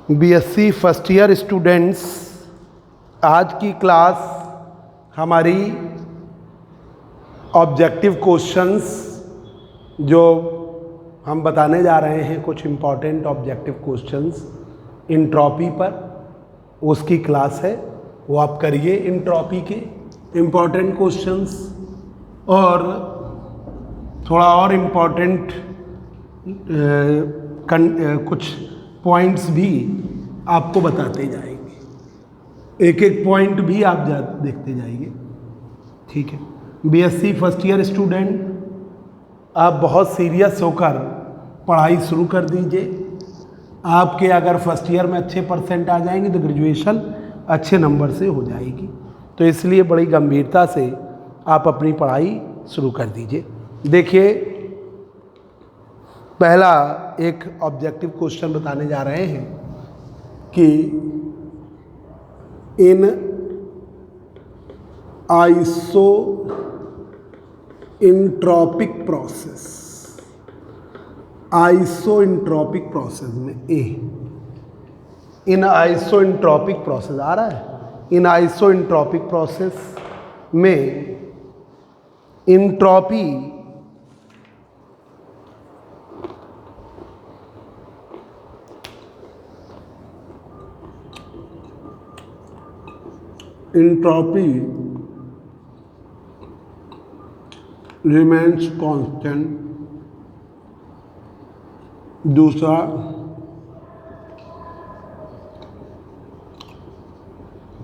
BSc first year students, आज की class हमारी ऑब्जेक्टिव क्वेश्चंस जो हम बताने जा रहे हैं, कुछ इम्पॉर्टेंट ऑब्जेक्टिव क्वेश्चंस इंट्रॉपी पर, उसकी क्लास है। वो आप करिए इंट्रॉपी के इम्पॉर्टेंट क्वेश्चंस, और थोड़ा और इम्पॉर्टेंट कुछ पॉइंट्स भी आपको बताते जाएंगे। एक एक पॉइंट भी आप देखते जाइए, ठीक है। बीएससी फर्स्ट ईयर स्टूडेंट, आप बहुत सीरियस होकर पढ़ाई शुरू कर दीजिए। आपके अगर फर्स्ट ईयर में अच्छे परसेंट आ जाएंगे तो ग्रेजुएशन अच्छे नंबर से हो जाएगी। तो इसलिए बड़ी गंभीरता से आप अपनी पढ़ाई शुरू कर दीजिए। देखिए, पहला एक ऑब्जेक्टिव क्वेश्चन बताने जा रहे हैं कि इन आइसोइंट्रोपिक प्रोसेस में इन आइसोइंट्रोपिक प्रोसेस आ रहा है। इन आइसोइंट्रोपिक प्रोसेस में इंट्रोपी remains constant। दूसरा,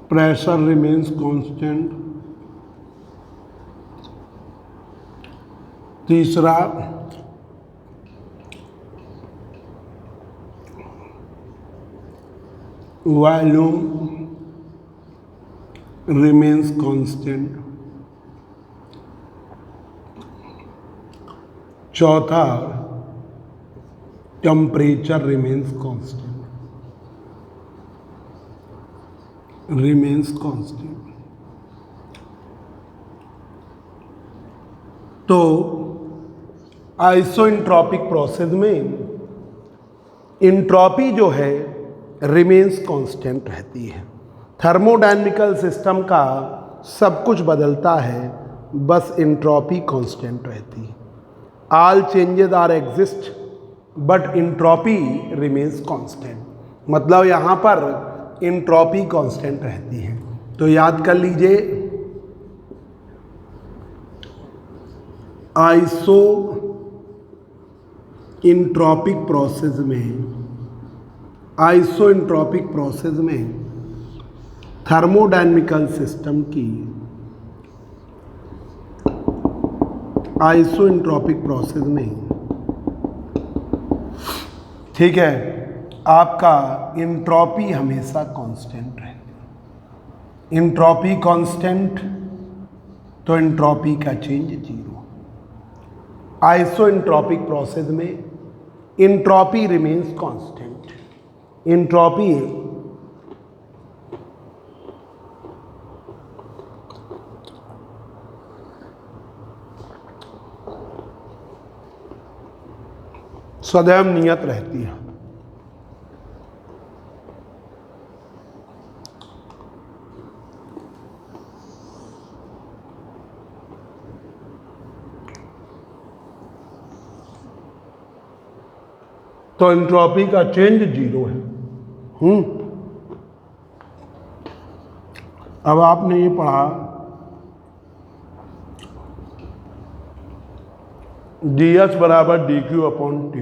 प्रेशर रिमेन्स कांस्टेंट। तीसरा, वॉल्यूम remains constant। चौथा, टेम्परेचर remains constant। तो आइसोइंट्रोपिक प्रोसेस में इंट्रोपी जो है रिमेन्स कांस्टेंट रहती है। थर्मोडायनेमिकल सिस्टम का सब कुछ बदलता है, बस इंट्रोपी कांस्टेंट रहती है। All changes are exist but entropy remains constant, मतलब यहाँ पर इंट्रोपी कांस्टेंट रहती है। तो याद कर लीजिए, आइसोइंट्रोपिक प्रोसेस में थर्मोडायनेमिकल सिस्टम की आइसोइंट्रोपिक प्रोसेस में, ठीक है, आपका इंट्रोपी हमेशा कांस्टेंट रहती है। इंट्रोपी कांस्टेंट तो इंट्रोपी का चेंज जीरो। आइसोइंट्रोपिक प्रोसेस में इंट्रोपी रिमेन्स कांस्टेंट। इंट्रोपी सदैव नियत रहती है। तो एंट्रोपी का चेंज जीरो है। अब आपने ये पढ़ा dS बराबर dQ upon T।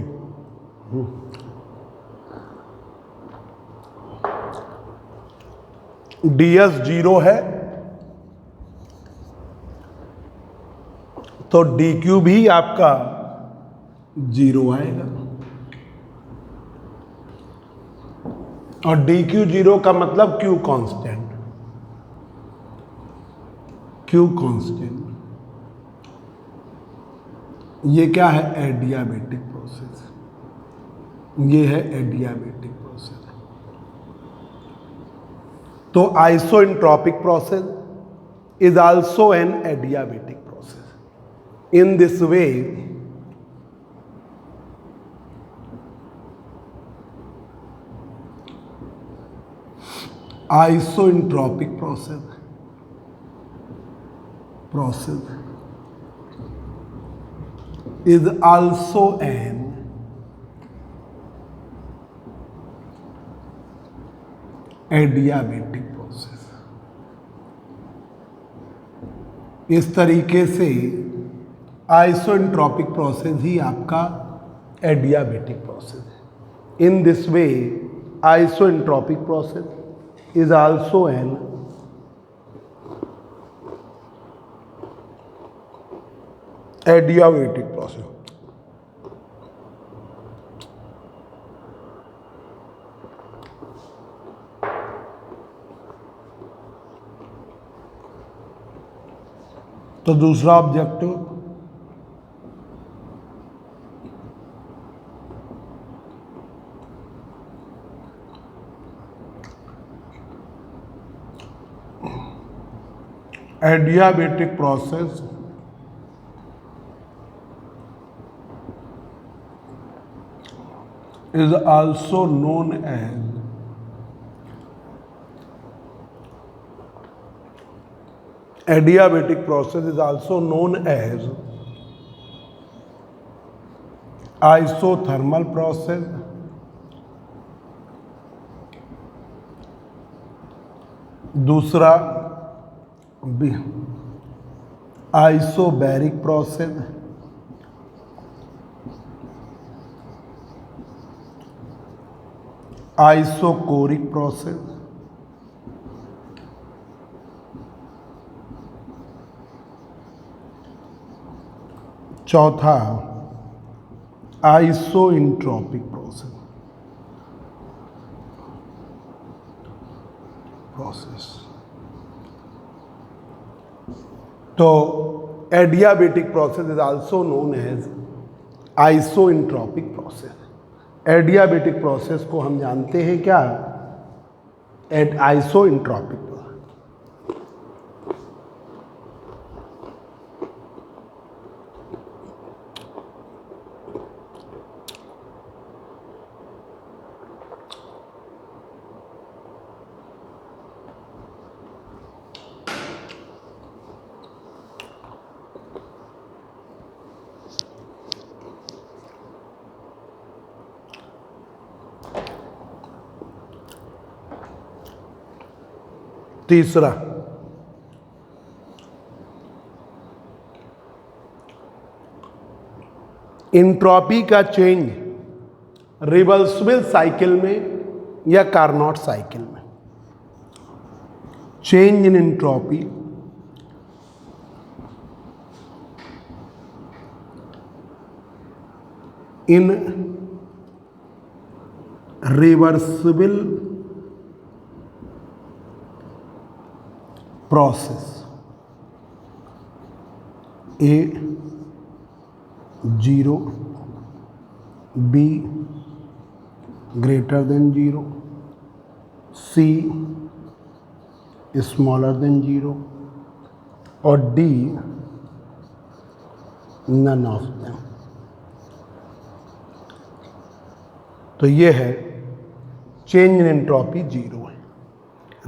dS zero है तो dQ भी आपका जीरो आएगा, और dQ जीरो का मतलब Q कांस्टेंट। ये क्या है? Adiabatic process. ये है एडियाबेटिक प्रोसेस। तो isentropic process is also an adiabatic process. In this way isentropic process is also an adiabatic process. इस तरीके से आइसोइंट्रोपिक प्रोसेस ही आपका एडियाबेटिक प्रोसेस है। In this way isentropic process is also an adiabatic process. तो दूसरा objective adiabatic process is also known as adiabatic process is also known as isothermal process, दूसरा isobaric process, isochoric process, चौथा isentropic process. तो adiabatic process is also known as isentropic process. Adiabatic process को हम जानते हैं क्या? आइसोइंट्रोपिक। तीसरा entropy का चेंज रिवर्सिबल साइकिल में या कार्नोट साइकिल में। Change in entropy in reversible process A 0, B greater than 0, C smaller than 0 और D none of them। तो ये है चेंज इन एंट्रोपी 0 है।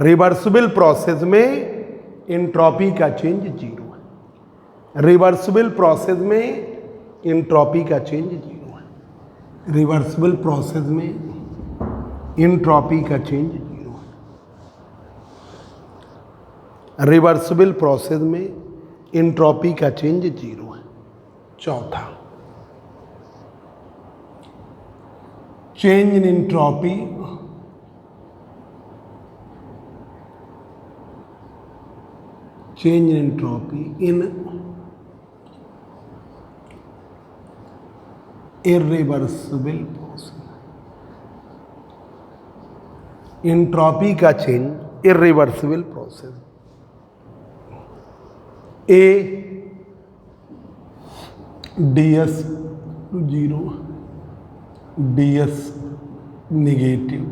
रिवर्सिबल प्रोसेस में इंट्रोपी का चेंज 0 है। रिवर्सिबल प्रोसेस में इंट्रोपी का चेंज 0 है। रिवर्सिबल प्रोसेस में इंट्रोपी का चेंज 0 है। रिवर्सिबल प्रोसेस में इंट्रोपी का चेंज 0 है। चौथा change in entropy change in entropy in irreversible process। Entropy का चेंज इर्रिवर्सिबल प्रोसेस। ए ds 0 ds नेगेटिव,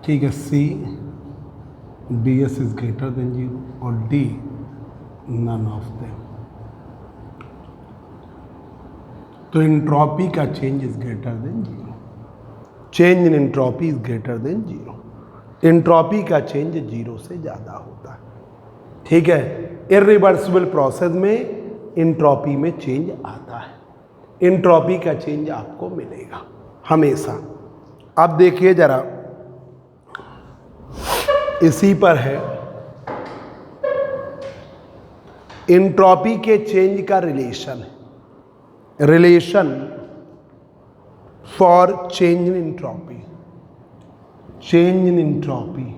ठीक है। सी ds is greater than 0 और D none of them। तो इंट्रोपी का change is greater than 0। Change in entropy is greater than zero. Entropy का change zero से ज़्यादा होता है। ठीक है, इरिवर्सिबल प्रोसेस में एंट्रोपी में चेंज आता है। एंट्रोपी का चेंज आपको मिलेगा हमेशा। अब देखिए जरा, इसी पर है एंट्रोपी के चेंज का रिलेशन है। Relation for change in entropy, change in entropy,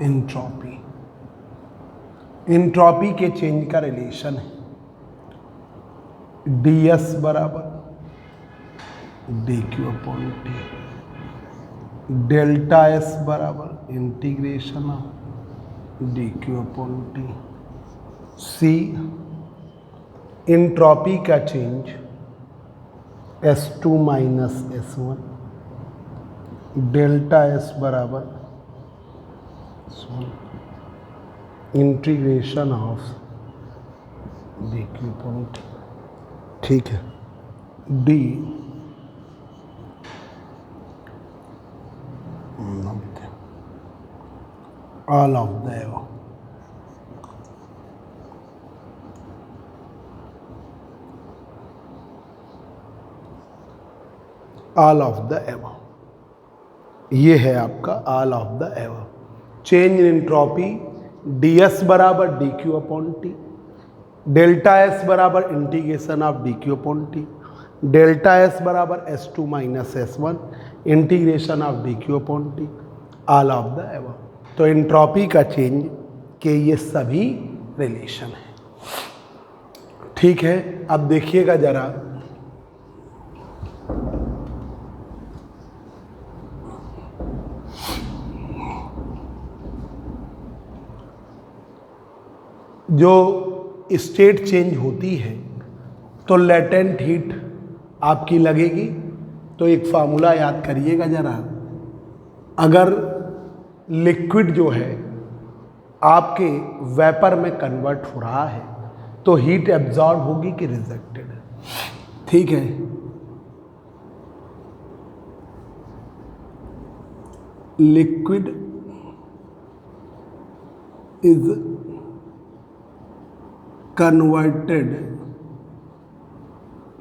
entropy, entropy के चेंज का रिलेशन है ds बराबर dq upon T, delta s बराबर integration of dq upon T. c entropy का change S2 minus S1, delta S बराबर integration of dq upon T. ठीक है, d all of the above, all of the above, ये है आपका all of the above. Change in entropy ds बराबर dq upon T, delta S बराबर integration of dq upon T, delta S बराबर S2 minus S1 integration of dq upon T, all of the above. तो entropy का change के ये सभी relation है। ठीक है, अब देखिएगा जरा, जो स्टेट चेंज होती है तो लेटेंट हीट आपकी लगेगी। तो एक फार्मूला याद करिएगा जरा, अगर लिक्विड जो है आपके वेपर में कन्वर्ट हो रहा है तो हीट एब्जॉर्ब होगी कि रिजेक्टेड। ठीक है, liquid is converted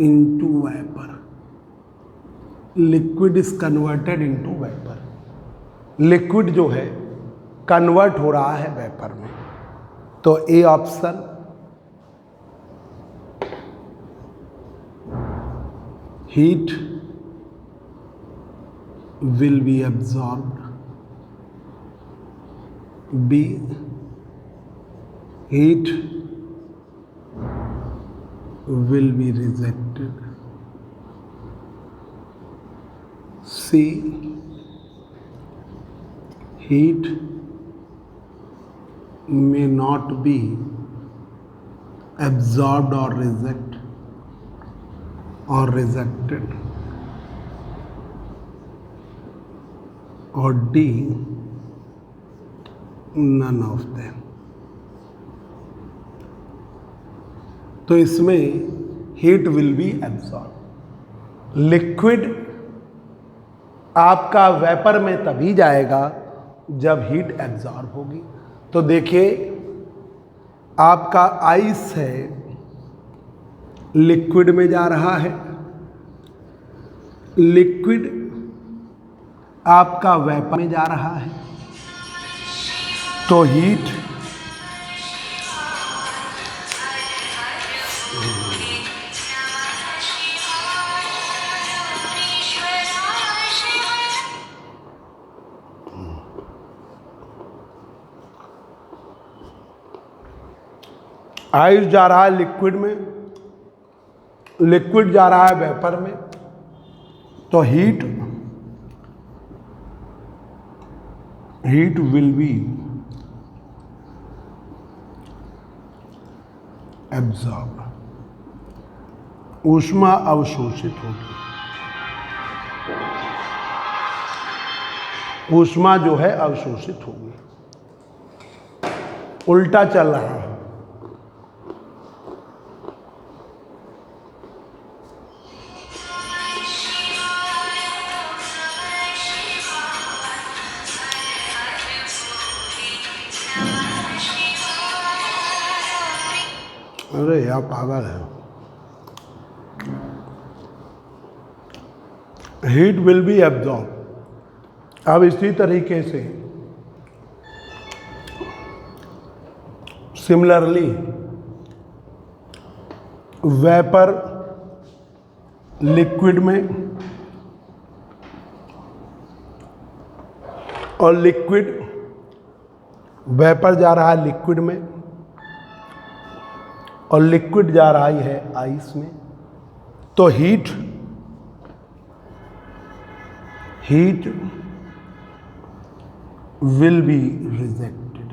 into vapour, liquid is converted into vapour. Liquid जो है कन्वर्ट हो रहा है वेपर में। तो A option, heat will B absorbed, B heat will be rejected, C heat may not be absorbed or rejected, or D none of them। तो इसमें heat will be absorb. Liquid आपका vapour में तभी जाएगा जब heat absorb होगी। तो देखिए, आपका आइस है लिक्विड में जा रहा है, लिक्विड आपका वेपर में जा रहा है, तो हीट आइस जा रहा है लिक्विड में, लिक्विड जा रहा है वेपर में, तो हीट विल बी एब्जॉर्ब, ऊष्मा अवशोषित होगी, ऊष्मा जो है अवशोषित होगी। उल्टा चल रहा है, अरे यार पागल है। Heat will be absorb. अब इसी तरीके से सिमिलरली वेपर लिक्विड में और लिक्विड वेपर जा रहा है लिक्विड में और लिक्विड जा रहा है आइस में, तो heat will be rejected.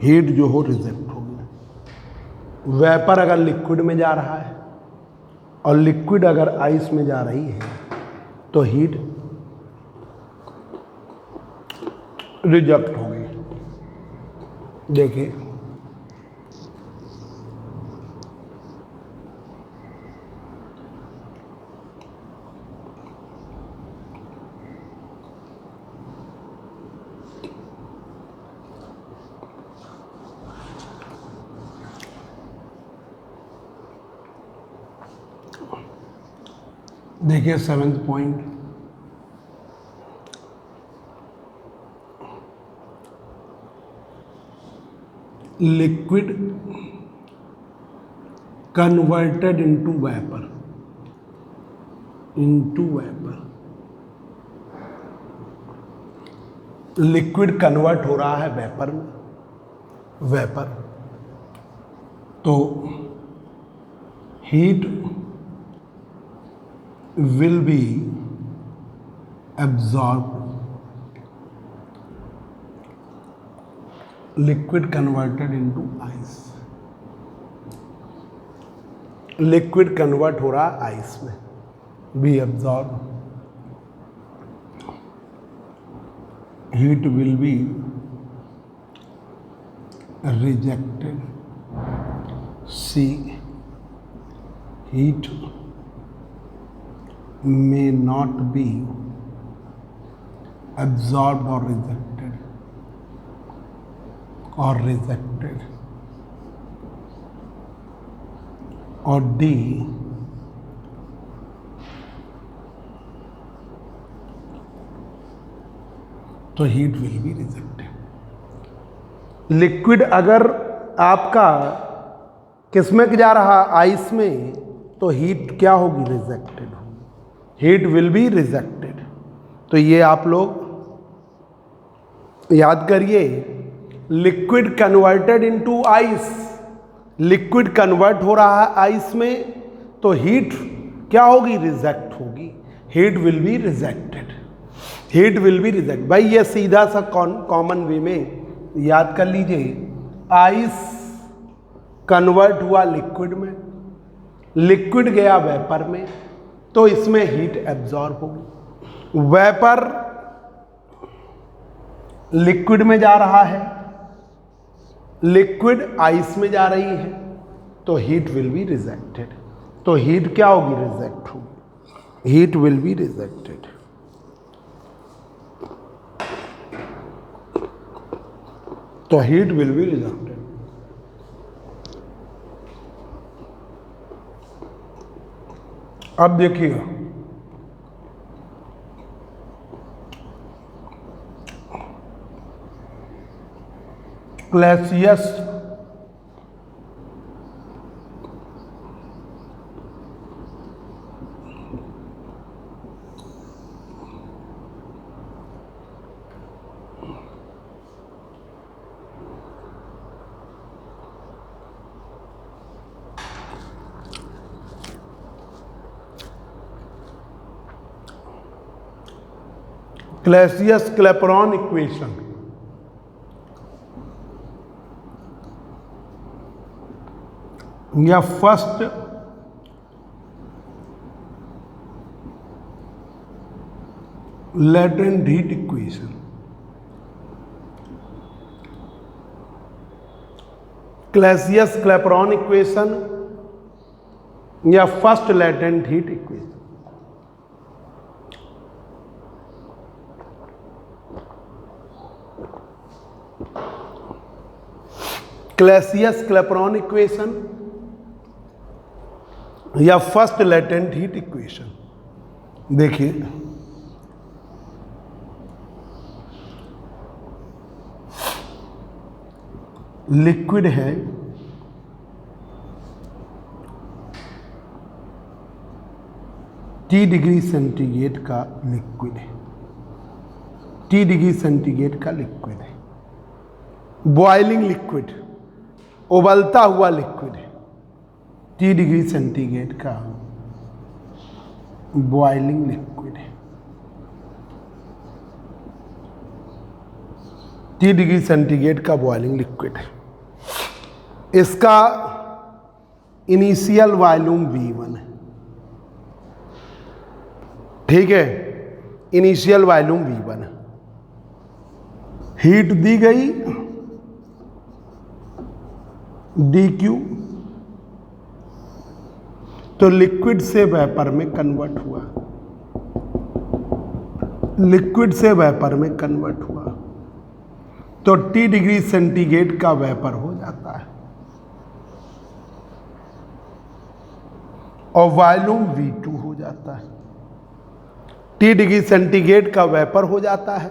Heat जो हो रिजेक्ट होगी। वेपर अगर लिक्विड में जा रहा है और लिक्विड अगर आइस में जा रही है तो हीट रिजेक्ट होगी। देखिए देखिए 7th point, liquid converted into vapour. Liquid convert हो रहा है वेपर में, तो heat will be absorbed, liquid converted into ice। Liquid convert हो रहा आइस में, B absorbed, heat will be rejected, C heat may not be absorbed or rejected, or D तो heat will be rejected. Liquid अगर आपका किसमें जा रहा ice में तो हीट क्या होगी, रिजेक्टेड होगी, हीट विल बी रिजेक्टेड। तो ये आप लोग याद करिए, liquid converted into ice, liquid convert हो रहा है आइस में तो हीट क्या होगी, रिजेक्ट होगी, heat will be rejected, heat will B reject. भाई ये सीधा सा कॉमन वे में याद कर लीजिए, आइस कन्वर्ट हुआ लिक्विड में, लिक्विड गया वेपर में, तो इसमें हीट एब्जॉर्ब होगी। वेपर लिक्विड में जा रहा है, लिक्विड आइस में जा रही है, तो हीट विल बी रिजेक्टेड। तो हीट क्या होगी, रिजेक्ट होगी, हीट विल बी रिजेक्टेड। तो हीट विल बी रिजेक्टेड। अब देखिएगा, क्लैसियस क्लैपेरॉन इक्वेशन या first latent heat equation, Clausius Clapeyron equation या first latent heat equation. Clausius Clapeyron equation या फर्स्ट लेटेंट हीट इक्वेशन। देखिए लिक्विड है, T degree centigrade का liquid है, T डिग्री सेंटीग्रेड का लिक्विड है, बॉइलिंग लिक्विड, उबलता हुआ लिक्विड है, T डिग्री सेंटीग्रेड का बॉइलिंग लिक्विड है, T डिग्री सेंटीग्रेड का बॉइलिंग लिक्विड है। इसका इनिशियल वॉल्यूम V1 है, ठीक है, इनिशियल वॉल्यूम V1 है। हीट दी गई dQ, तो लिक्विड से वेपर में कन्वर्ट हुआ, लिक्विड से वेपर में कन्वर्ट हुआ, तो T डिग्री सेंटीग्रेड का वेपर हो जाता है और वॉल्यूम V2 हो जाता है। T डिग्री सेंटीग्रेड का वेपर हो जाता है,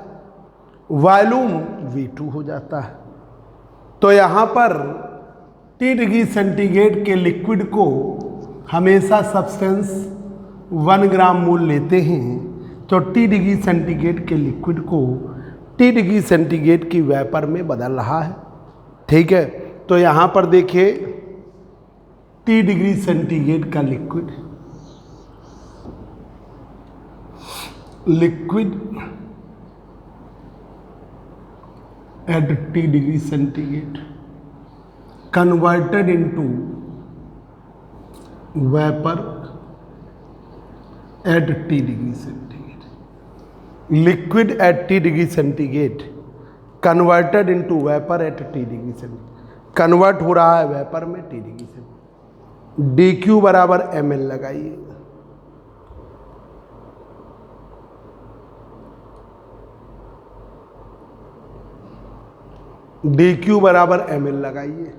वॉल्यूम V2 हो जाता है। तो यहाँ पर T डिग्री सेंटीग्रेड के लिक्विड को हमेशा सब्सटेंस 1 ग्राम मोल लेते हैं, तो T डिग्री सेंटीग्रेड के लिक्विड को T डिग्री सेंटीग्रेड की वेपर में बदल रहा है, ठीक है। तो यहाँ पर देखिए T डिग्री सेंटीग्रेड का liquid, liquid at T degree centigrade converted into vapour eight T degree centigrade. Liquid at T degree centigrade converted into vapour eight T degree centigrade, convert हो रहा है वेपर में T डिग्री सेंटीग्रेड। dQ बराबर ml लगाइए, dQ बराबर ml लगाइए,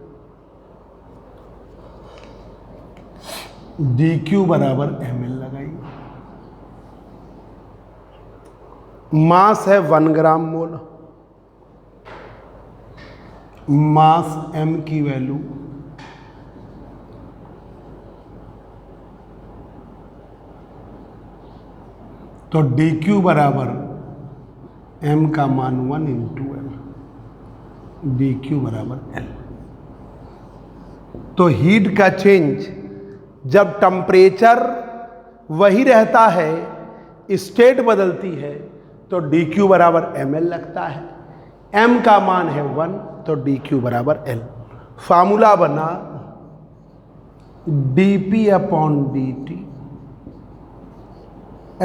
dQ बराबर ml लगाइए। मास है 1 ग्राम मोल, मास m की वैल्यू तो dQ बराबर m का मान 1 इंटू m, dQ बराबर L। तो हीट का चेंज जब टेम्परेचर वही रहता है, स्टेट बदलती है, तो dQ बराबर ml लगता है। m का मान है 1, तो dQ बराबर L। फार्मूला बना dP upon dt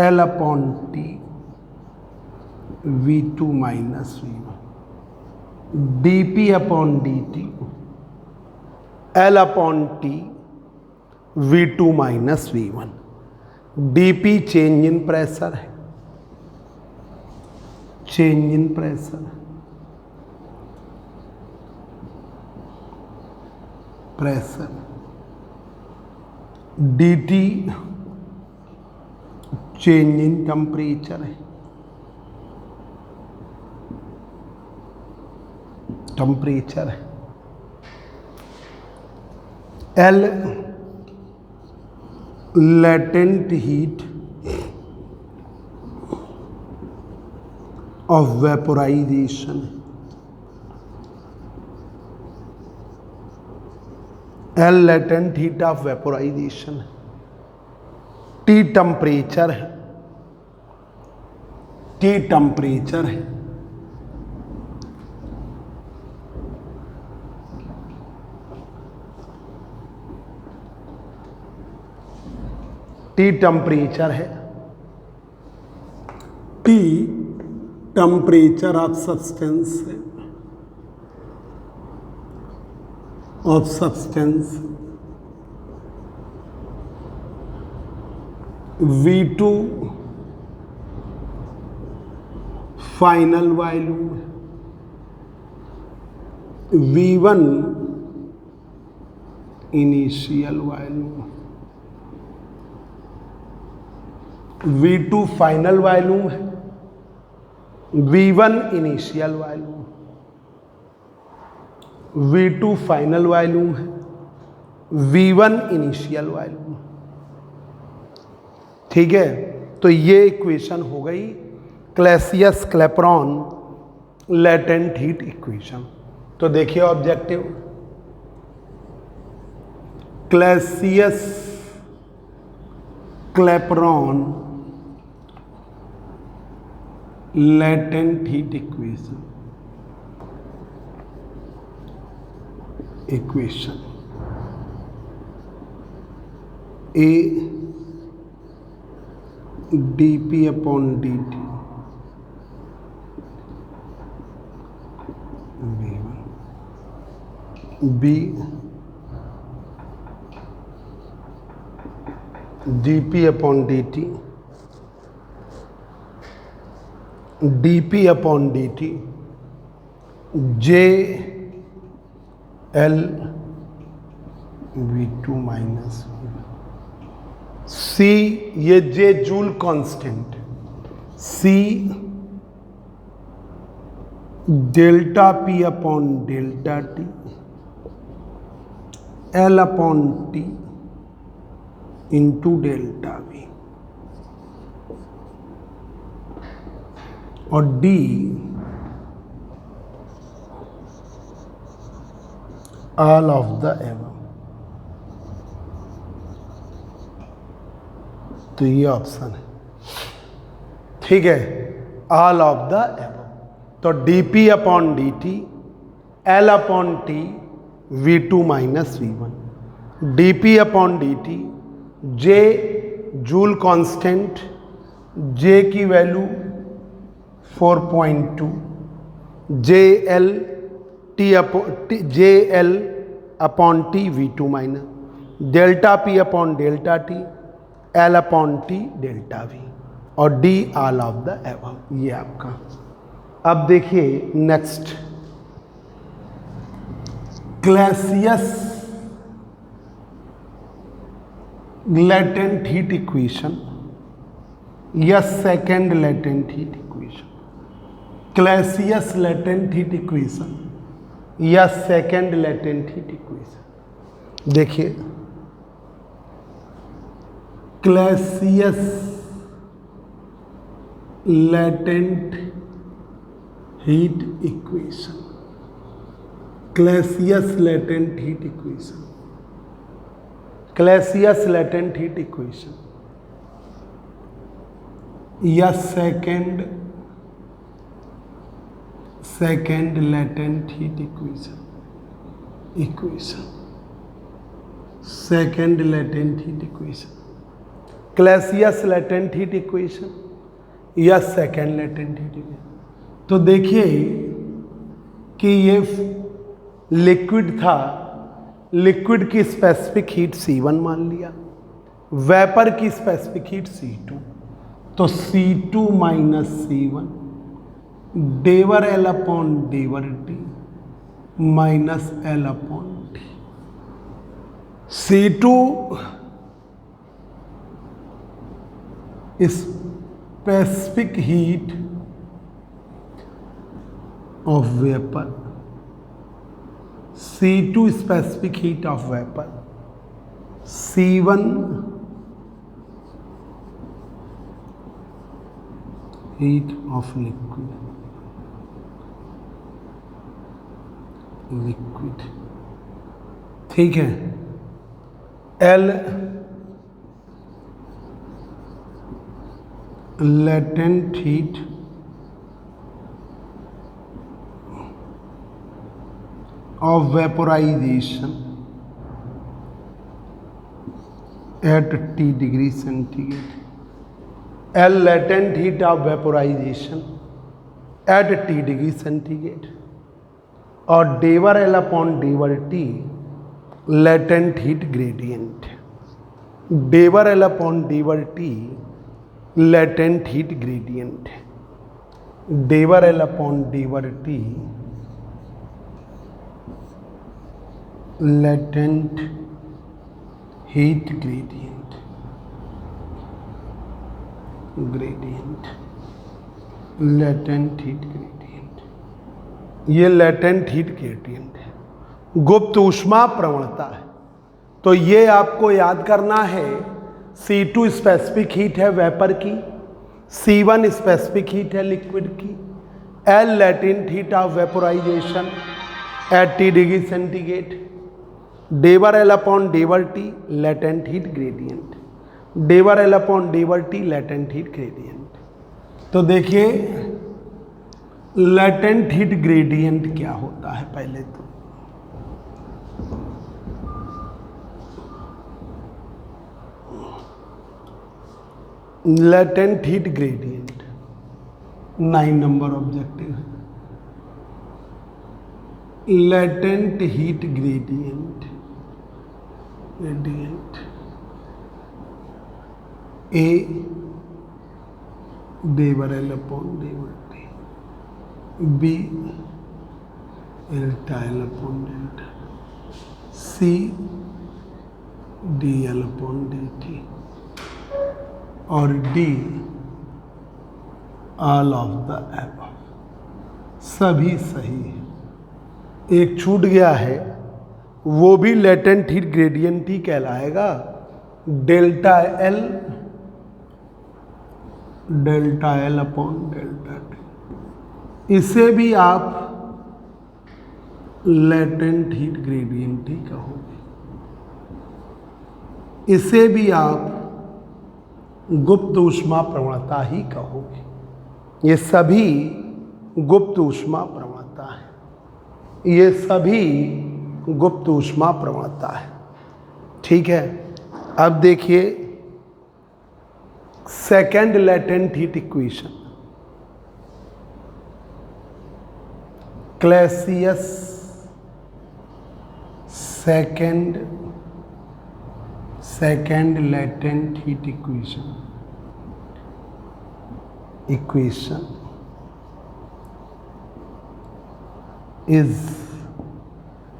L upon T V2 minus V1, dP upon dt L upon T V2 minus V1। dP change in pressure है, change in pressure, pressure, dt change in temperature है, temperature है। L latent heat of vaporization, L latent heat of vaporization, T temperature है, T temperature है, T temperature है, T temperature of substance है, of substance, V2 final volume, V1 initial volume, V2 final volume है, V1 initial volume, V2 final volume है, V1 initial volume. ठीक है, तो ये इक्वेशन हो गई Clausius Clapeyron latent heat equation. तो देखिए objective, Clausius Clapeyron latent heat equation, A dP upon dt B dP upon dt, dP upon dt J L V2 minus C, ये J joule constant, C delta P upon delta T, L upon T into delta V, और D all of the above. तो ये option है, ठीक है, all of the above. तो dP upon dt, L upon T, V2 minus V1, dP upon dt, J joule constant, J की value 4.2, JL upon T V2 minus, delta P upon delta T, L upon T delta V, और D all of the above. ये आपका। अब देखिए next, Clausius latent heat equation या second latent heat equation, Clausius latent heat equation या second latent heat equation. देखिए Clausius latent heat equation, Clausius latent heat equation, Clausius latent heat equation या second latent heat equation, second latent heat equation, Clausius latent heat equation या second latent heat equation. तो देखिए कि ये liquid था, liquid की specific heat C1 मान लिया, वेपर की स्पेसिफिक हीट C2, तो C2 माइनस C1 डेवर L अपॉन डेवर T minus L upon T। C2 specific heat of vapour, C2 specific heat of vapour, C1 heat of liquid, ठीक है, L latent heat of vaporization at T degree centigrade, L latent heat of vaporization at T degree centigrade, और डेवर L upon डेवर T latent heat gradient, डेवर L upon डेवर T latent heat gradient, डेवर L upon डेवर T latent heat gradient, gradient, latent heat gradient, ये latent heat gradient है, गुप्त ऊष्मा प्रवणता है। तो ये आपको याद करना है, C2 स्पेसिफिक हीट है वेपर की, C1 स्पेसिफिक हीट है लिक्विड की, L latent heat of vaporisation at T degree centigrade, डेवर L अपॉन डेवर T लेटेंट हीट ग्रेडियंट, डेवर L अपॉन डेवर T लेटेंट हीट ग्रेडियंट। तो देखिए लेटेंट हीट ग्रेडियंट क्या होता है पहले तो, latent heat gradient 9 number objective है। Latent heat gradient, gradient A डेवर L अपॉन डेवर T, B delta L upon delta, C D L upon D T, और D all of the above. सभी सही है, एक छूट गया है, वो भी लेटेंट हीट ग्रेडियंट ही कहलाएगा, delta L, delta L upon delta T, इसे भी आप लेटेंट हीट ग्रेडियंट ही कहोगे, इसे भी आप गुप्त ऊष्मा प्रवणता ही कहोगे। ये सभी गुप्त ऊष्मा प्रवणता है, ये सभी गुप्त ऊष्मा प्रवणता है। ठीक है, अब देखिए second latent heat equation, Clausius second latent heat equation is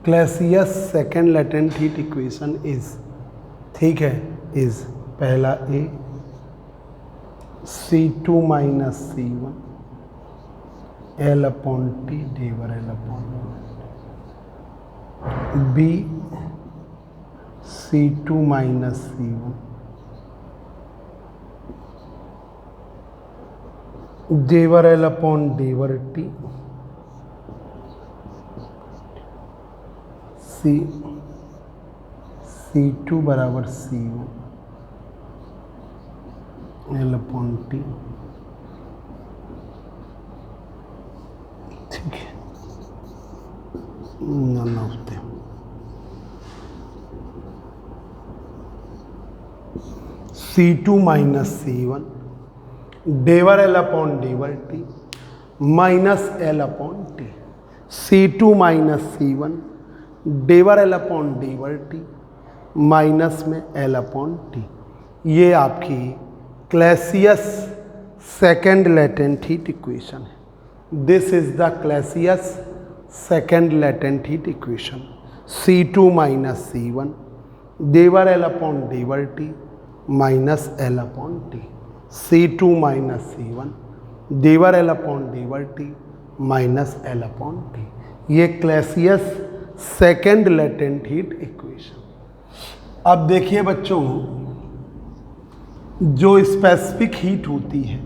Clausius second latent heat equation is, ठीक है, is पहला A C2 minus C1 L upon T डेवर L upon B C2 minus C1 डेवर L अपॉन डेवर T C2 बराबर C1 L upon T। ठीक है, none of them. C2 minus C1 डेवर L अपॉन डेवर T minus L upon T, C2 minus C1 डेवर L upon डेवर T minus में L अपॉन T। ये आपकी Clausius second latent heat equation है। This is the Clausius second latent heat equation, C2 minus C1 डेवर L upon डेवर T minus L upon T, C2 minus C1 डेवर L upon डेवर T minus L upon T। ये Clausius second latent heat equation. अब देखिए बच्चों, जो specific heat होती है,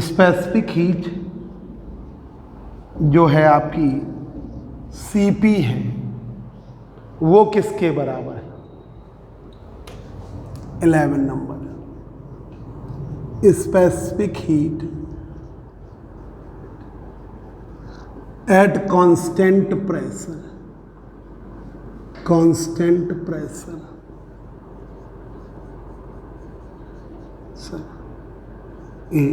स्पेसिफिक हीट जो है आपकी Cp है, वो किसके बराबर है? 11 number, specific heat at constant pressure, constant pressure sir A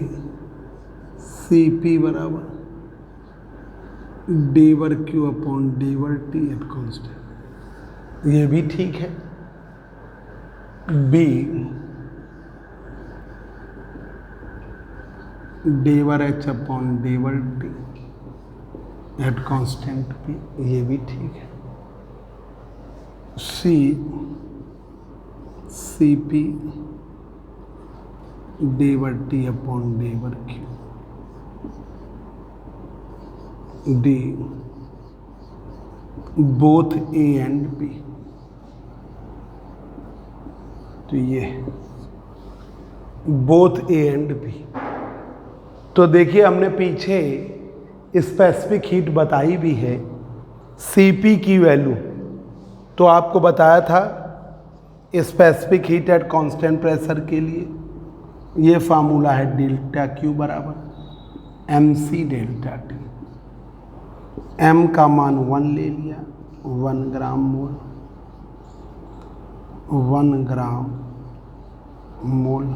Cp बराबर डेवर Q अपॉन डेवर T एट कांस्टेंट, ये भी ठीक है। B डेवर H अपॉन डेवर T एट कांस्टेंट P, ये भी ठीक है। C P /T upon /Q D both A and B. तो ये बोथ ए एंड बी। तो देखिए हमने पीछे स्पेसिफिक हीट बताई भी है, Cp की वैल्यू तो आपको बताया था specific heat at constant pressure के लिए ये फार्मूला है ΔQ बराबर mc∆T। m का मान 1 ले लिया, 1 ग्राम मोल, 1 ग्राम मोल।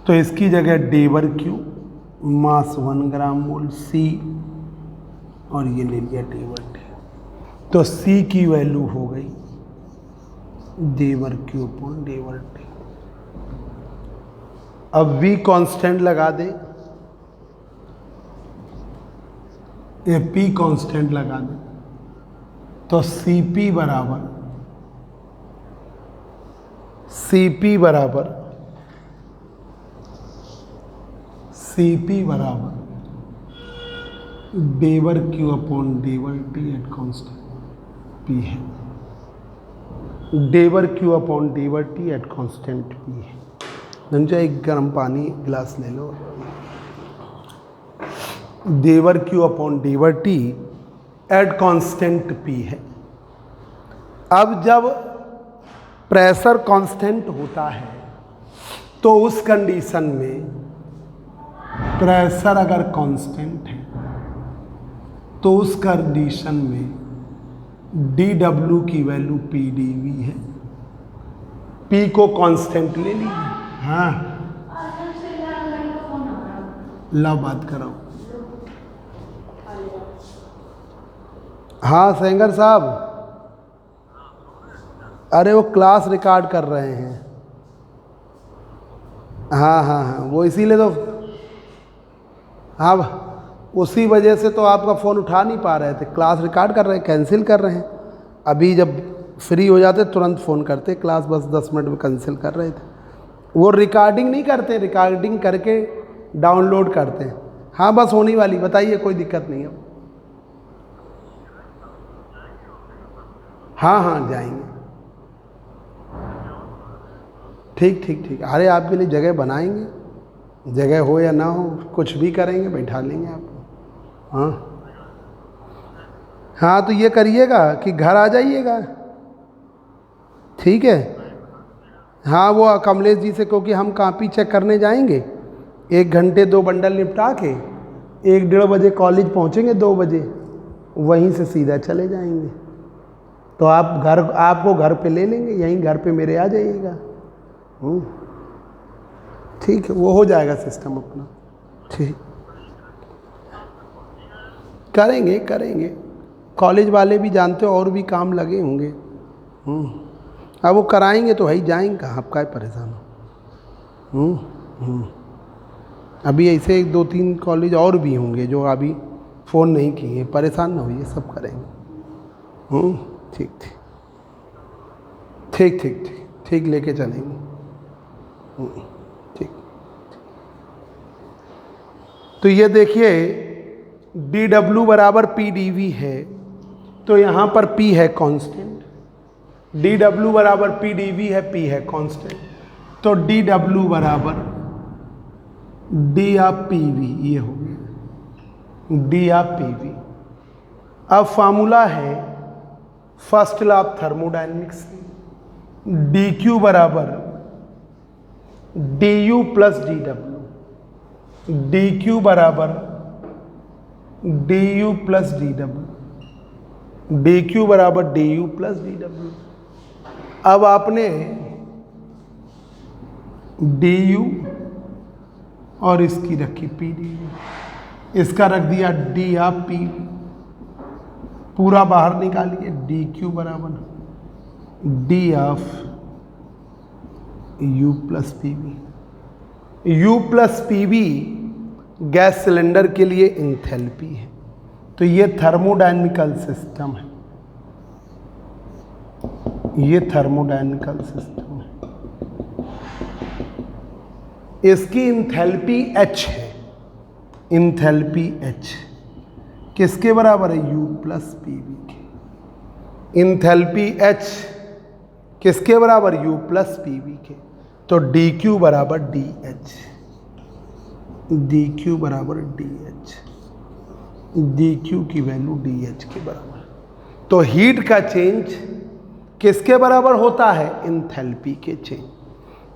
तो इसकी जगह /Q मास 1 ग्राम मोल C और ये ले लिया /T। तो C की वैल्यू हो गई /Q अपॉन /T। अब V कांस्टेंट लगा दे, ये P कांस्टेंट लगा दे, तो Cp बराबर /Q upon /T at constant P है। /Q upon /T at constant P है। धनजा एक गर्म पानी गिलास ले लो। /Q upon /T at constant P है। अब जब प्रेशर कांस्टेंट होता है तो उस कंडीशन में प्रेशर अगर कांस्टेंट है तो उस कंडीशन में dW की वैल्यू PdV है। P को कांस्टेंट ले लीजिए। हाँ ला बात करो। हाँ सेंगर साहब, अरे वो क्लास रिकॉर्ड कर रहे हैं। हाँ वो इसीलिए तो, हाँ उसी वजह से तो आपका फ़ोन उठा नहीं पा रहे थे। क्लास रिकॉर्ड कर रहे हैं, कैंसिल कर रहे हैं। अभी जब फ्री हो जाते तुरंत फ़ोन करते, क्लास बस 10 मिनट में कैंसिल कर रहे थे। वो रिकॉर्डिंग नहीं करते, रिकॉर्डिंग करके डाउनलोड करते हैं। हाँ बस होने वाली, बताइए, कोई दिक्कत नहीं है। हाँ जाएंगे। ठीक। अरे आपके लिए जगह बनाएंगे, जगह हो या ना हो, कुछ भी करेंगे, बैठा लेंगे आपको। हाँ तो ये करिएगा कि घर आ जाइएगा, ठीक है। हाँ वो कमलेश जी से, क्योंकि हम कॉपी चेक करने जाएंगे, 1 घंटे 2 बंडल निपटा के 1-1:30 बजे कॉलेज पहुँचेंगे, 2 बजे वहीं से सीधा चले जाएंगे। तो आपको घर पे ले लेंगे, यहीं घर पे मेरे आ जाइएगा। ठीक है, वो हो जाएगा सिस्टम अपना। ठीक, करेंगे। कॉलेज वाले भी जानते हो, और भी काम लगे होंगे। अब वो कराएंगे तो वही जाएंगे, कहाँ आप काय परेशान हो। अभी ऐसे 2-3 कॉलेज और भी होंगे जो अभी फ़ोन नहीं किए, परेशान ना होइए, सब करेंगे। ठीक लेके चलेंगे। ठीक। तो ये देखिए dW बराबर PdV है, तो यहाँ पर P है कांस्टेंट। dW बराबर PdV है, P है कांस्टेंट, तो dW बराबर d ऑफ PV, ये हो गया d ऑफ PV। अब फार्मूला है first law of thermodynamics, dQ बराबर du प्लस dW, dQ बराबर du प्लस dW, dQ बराबर du प्लस dW। अब आपने du और इसकी रखी PdV, इसका रख दिया d ऑफ PV, पूरा बाहर निकालिए, dQ बराबर d of U plus PV। U plus PV gas cylinder के लिए एंथैल्पी है, तो ये थर्मोडायनेमिकल सिस्टम है, ये थर्मोडायनेमिकल सिस्टम है। इसकी इंथैल्पी H है, इंथैल्पी H किसके बराबर है? U प्लस पीवी के। इंथैल्पी H किसके बराबर? U प्लस पीवी के। तो dQ बराबर dH, dQ बराबर dH, dQ की वैल्यू dH के बराबर। तो हीट का चेंज किसके बराबर होता है? इंथैल्पी के चेंज।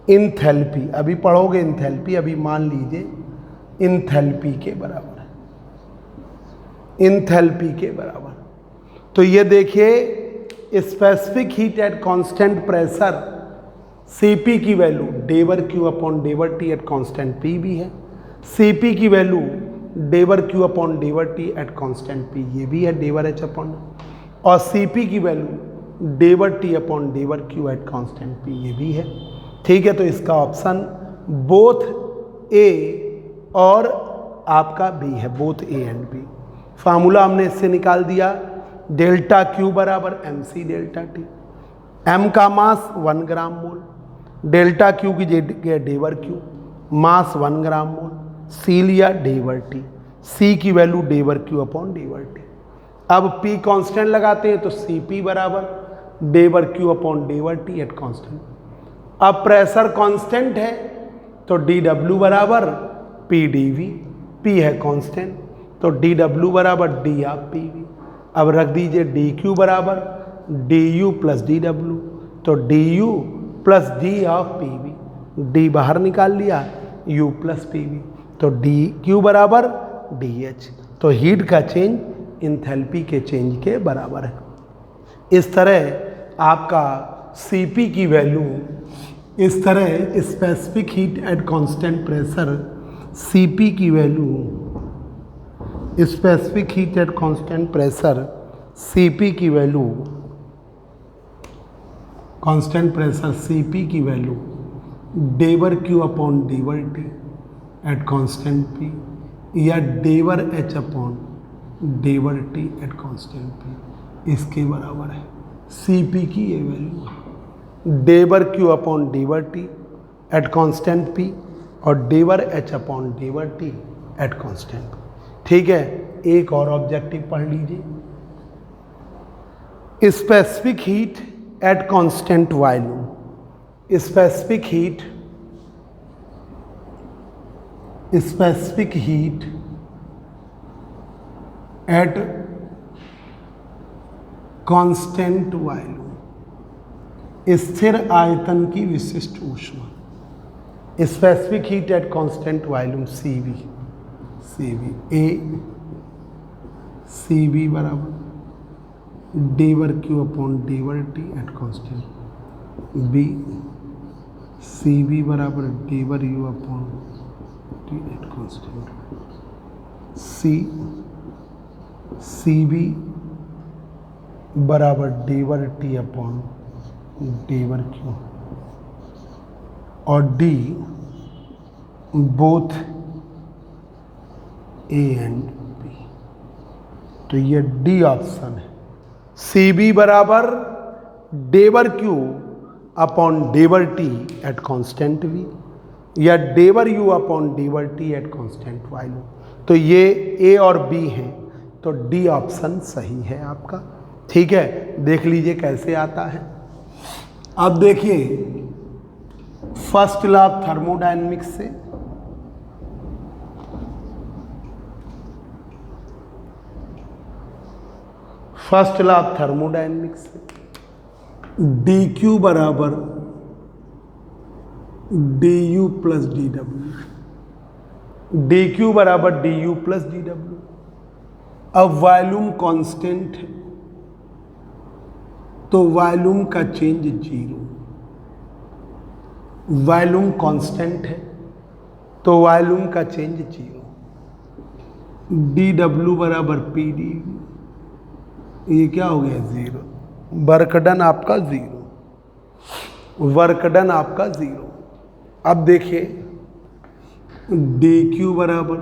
इंथैल्पी अभी पढ़ोगे, इंथैल्पी अभी मान लीजिए इंथैल्पी के बराबर है, इंथैल्पी के बराबर। तो ये देखिए specific heat at constant pressure Cp की वैल्यू डेवर Q अपॉन डेवर T एट कांस्टेंट P भी है, Cp की वैल्यू डेवर Q अपॉन डेवर T एट कांस्टेंट P ये भी है, डेवर H अपॉन, और Cp की वैल्यू डेवर T अपॉन डेवर Q एट कांस्टेंट P ये भी है। ठीक है, तो इसका ऑप्शन बोथ A और आपका B है, both A and B। Formula हमने इससे निकाल दिया, डेल्टा Q बराबर MC डेल्टा T, M का मास 1 ग्राम मोल, डेल्टा Q की जगह डेवर Q, मास 1 ग्राम मोल, C लिया डेवर T, C की वैल्यू डेवर Q अपॉन डेवर T। अब P कांस्टेंट लगाते हैं तो Cp बराबर डेवर Q अपॉन डेवर T एट कांस्टेंट। अब प्रेशर कांस्टेंट है तो dW बराबर PdV, P है कांस्टेंट तो dW बराबर D ऑफ PV। अब रख दीजिए dQ बराबर du प्लस dW, तो du plus d of PV, d बाहर निकाल लिया, u प्लस PV, तो dQ बराबर dH। तो हीट का चेंज इंथैल्पी के चेंज के बराबर है। इस तरह आपका Cp की वैल्यू, इस तरह specific heat at constant pressure Cp की value, specific heat at constant pressure Cp की वैल्यू, कांस्टेंट प्रेशर Cp की वैल्यू डेवर Q अपॉन डेवर T एट कांस्टेंट P या डेवर H अपॉन डेवर T एट कांस्टेंट P इसके बराबर है। Cp की ये वैल्यू डेवर Q अपॉन डेवर T एट कांस्टेंट P और डेवर H अपॉन डेवर T एट कांस्टेंट P। ठीक है, एक और ऑब्जेक्टिव पढ़ लीजिए, specific heat at constant volume. Specific heat at constant volume, स्थिर आयतन की विशिष्ट ऊष्मा। Specific heat at constant volume CV A CV बराबर डेवर Q अपॉन डेवर T at constant B CV बराबर डेवर U upon T at constant C CV बराबर डेवर T अपॉन डेवर Q और D both A and B। तो ये D ऑप्शन है। Cb बराबर डेवर Q अपॉन डेवर T एट कांस्टेंट V या डेवर U अपॉन डेवर T एट कांस्टेंट वॉल्यूम। तो ये A और B हैं, तो D ऑप्शन सही है आपका। ठीक है, देख लीजिए कैसे आता है। अब देखिए फर्स्ट लॉ ऑफ थर्मोडायनेमिक्स से, फर्स्ट लॉ ऑफ थर्मोडायनेमिक्स से dQ बराबर du प्लस dW, dQ बराबर du प्लस dW। अब वॉल्यूम कांस्टेंट है तो वॉल्यूम का चेंज जीरो, वॉल्यूम कांस्टेंट है तो वॉल्यूम का चेंज जीरो। dW बराबर PD, ये क्या हो गया? जीरो। वर्क डन आपका जीरो, वर्क डन आपका जीरो। अब देखिए dQ बराबर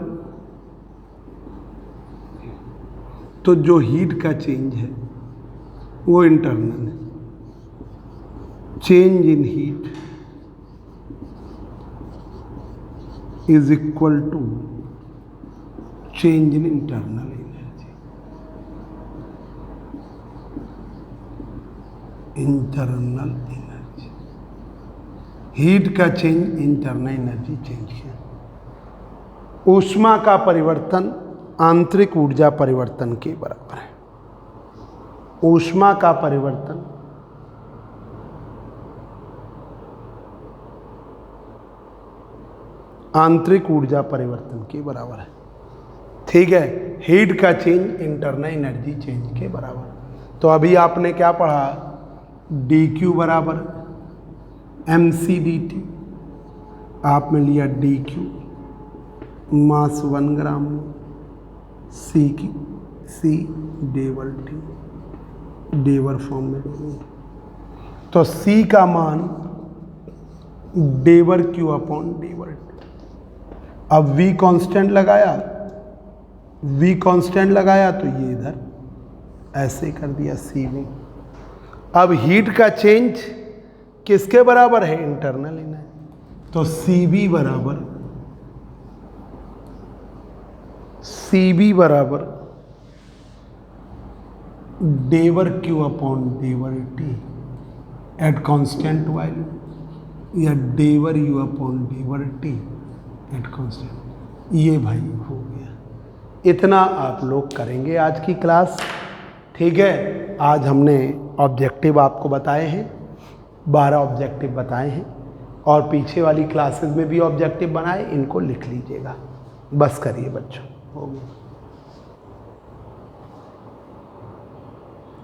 तो जो हीट का चेंज है वो इंटरनल है। Change in heat is equal to change in internal energy. Internal energy, heat का चेंज इंटरनल एनर्जी चेंज है। ऊष्मा का परिवर्तन आंतरिक ऊर्जा परिवर्तन के बराबर है। ऊष्मा का परिवर्तन आंतरिक ऊर्जा परिवर्तन के बराबर है। ठीक है, हीट का चेंज इंटरनल एनर्जी चेंज के बराबर। तो अभी आपने क्या पढ़ा, डी क्यू बराबर एम सी डी टी। आपने लिया डी क्यू मास 1 ग्राम में, सी डेवर टी, डेवर फॉर्म में लिखेंगे तो सी का मान डेवर क्यू अपॉन डेवर टी। अब वी कांस्टेंट लगाया तो ये इधर ऐसे कर दिया सी वी। अब हीट का चेंज किसके बराबर है, इंटरनल एनर्जी। तो सी बी बराबर डेवर क्यू अपॉन डेवर टी एट कांस्टेंट वैल्यू, या डेवर यू अपॉन डेवर टी एट कांस्टेंट। ये भाई हो गया। इतना आप लोग करेंगे आज की क्लास। ठीक है, आज हमने ऑब्जेक्टिव आपको बताए हैं, 12 ऑब्जेक्टिव बताए हैं, और पीछे वाली क्लासेस में भी ऑब्जेक्टिव बनाए, इनको लिख लीजिएगा। बस करिए बच्चों, हो गया।